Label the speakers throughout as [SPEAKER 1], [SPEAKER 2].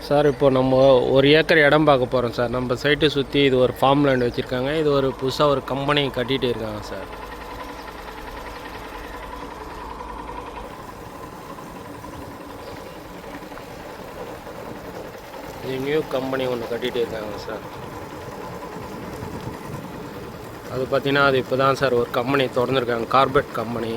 [SPEAKER 1] Sir இப்போ நம்ம ஒரு ஏக்கர் இடம் பார்க்க போகிறோம் சார். நம்ம சைட்டை சுற்றி இது ஒரு ஃபார்ம் லேண்ட் வச்சுருக்காங்க. இது ஒரு புதுசாக ஒரு கம்பெனி கட்டிகிட்டு இருக்காங்க சார். இது நியூ கம்பெனி ஒன்று கட்டிகிட்டு இருக்காங்க சார். அது பார்த்தீங்கன்னா அது இப்போ தான் சார் ஒரு கம்பெனி திறந்துருக்காங்க, carpet company.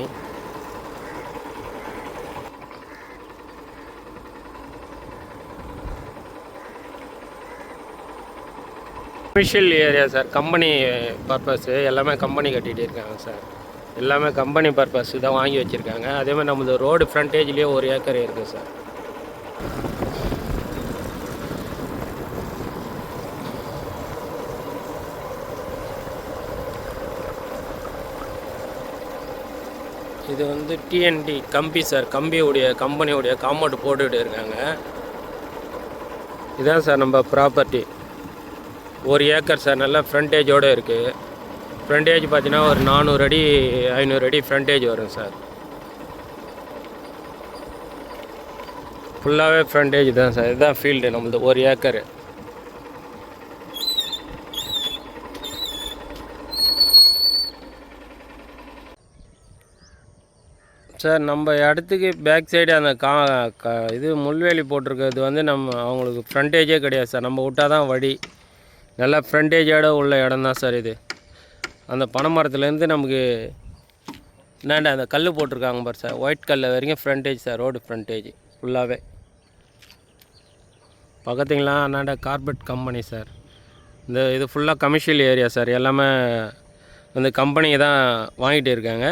[SPEAKER 1] Commercial area sir. Company purpose எல்லாமே கம்பெனி கட்டிகிட்டு இருக்காங்க சார். எல்லாமே கம்பெனி பர்பஸ் தான் வாங்கி வச்சுருக்காங்க. அதேமாதிரி நம்மளது ரோடு ஃப்ரண்டேஜ்லேயே ஒரு ஏக்கர் இருக்குது சார். இது வந்து டிஎன்டி கம்பி சார். கம்பெனியுடைய காம்பவுண்ட் போட்டுக்கிட்டு இருக்காங்க. இதுதான் சார் நம்ம ப்ராப்பர்ட்டி. ஒரு ஏக்கர் சார். நல்லா ஃப்ரண்டேஜோடு இருக்குது. ஃப்ரண்டேஜ் பார்த்தீங்கன்னா ஒரு 400 அடி 500 அடி ஃப்ரண்டேஜ் வரும் சார். ஃபுல்லாகவே ஃப்ரண்டேஜ் தான் சார். இதுதான் ஃபீல்டு நம்மளது, ஒரு ஏக்கரு. சார் நம்ம இடத்துக்கு பேக் சைடு அந்த இது முள்வேலி போட்டிருக்கிறது வந்து அவங்களுக்கு ஃப்ரண்டேஜே கிடையாது சார். நம்ம விட்டால் தான் வழி. நல்லா ஃப்ரண்டேஜோடு உள்ள இடம் தான் சார் இது. அந்த பனைமரத்துலேருந்து நமக்கு என்னாண்ட அந்த கல் போட்டிருக்காங்க பாரு சார், ஒயிட் கல் வரைக்கும் ஃப்ரண்டேஜ் சார். ரோடு ஃப்ரண்டேஜ் ஃபுல்லாகவே பக்கத்துங்களா அண்ணாண்ட கார்பெட் கம்பெனி சார். இது ஃபுல்லாக கமர்ஷியல் ஏரியா சார். எல்லாமே அந்த கம்பெனியை தான் வாங்கிட்டு இருக்காங்க.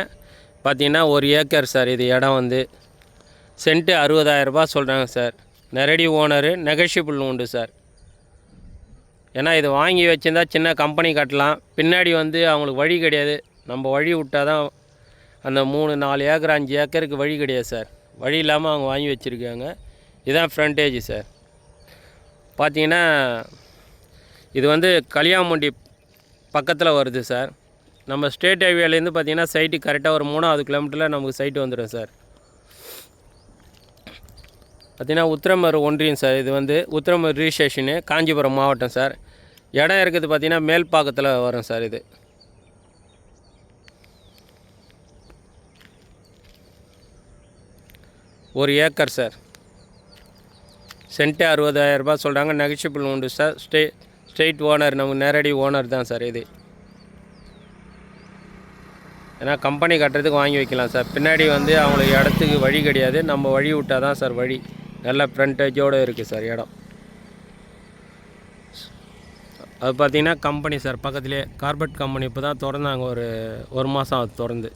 [SPEAKER 1] பார்த்திங்கன்னா ஒரு ஏக்கர் சார். இது இடம் வந்து சென்ட்டு 60,000 ரூபா சொல்கிறாங்க சார். நேரடி ஓனரு, நெகோஷியபிள் உண்டு சார். ஏன்னா இது வாங்கி வச்சுருந்தா சின்ன கம்பெனி கட்டலாம். பின்னாடி வந்து அவங்களுக்கு வழி கிடையாது. நம்ம வழி விட்டால் தான் அந்த 3-4 ஏக்கர் 5 ஏக்கருக்கு வழி கிடையாது சார். வழி இல்லாமல் அவங்க வாங்கி வச்சுருக்காங்க. இதுதான் ஃப்ரண்டேஜ் சார். பார்த்திங்கன்னா இது வந்து கலியாமுண்டி பக்கத்தில் வருது சார். நம்ம ஸ்டேட் ஹைவேலேருந்து பார்த்திங்கன்னா சைட்டு கரெக்டாக ஒரு 3வது கிலோமீட்டரில் நமக்கு சைட்டு வந்துடும் சார். பார்த்திங்கன்னா உத்திரமேரூர் ஒன்றியம் சார். இது வந்து உத்திரமேரூர் ரிஜிஸ்ட்ரேஷனு, காஞ்சிபுரம் மாவட்டம் சார். இடம் இருக்குது பார்த்திங்கன்னா மேல்பாக்கத்தில் வரும் சார். இது ஒரு ஏக்கர் சார். சென்ட்டு 60,000 ரூபா சொல்கிறாங்க. நெகோஷியபிள் உண்டு சார். ஸ்ட்ரெயிட் ஓனர், நமக்கு நேரடி ஓனர் தான் சார் இது. ஏன்னா கம்பெனி கட்டுறதுக்கு வாங்கி வைக்கலாம் சார். பின்னாடி வந்து அவங்களுக்கு இடத்துக்கு வழி கிடையாது. நம்ம வழி விட்டால் தான் சார் வழி. நல்ல ஃப்ரண்டேஜோடு இருக்குது சார் இடம். அது பார்த்திங்கன்னா கம்பெனி சார். பக்கத்துலேயே கார்பெட் கம்பெனி இப்போ தான் திறந்தாங்க. ஒரு மாதம் அது திறந்து.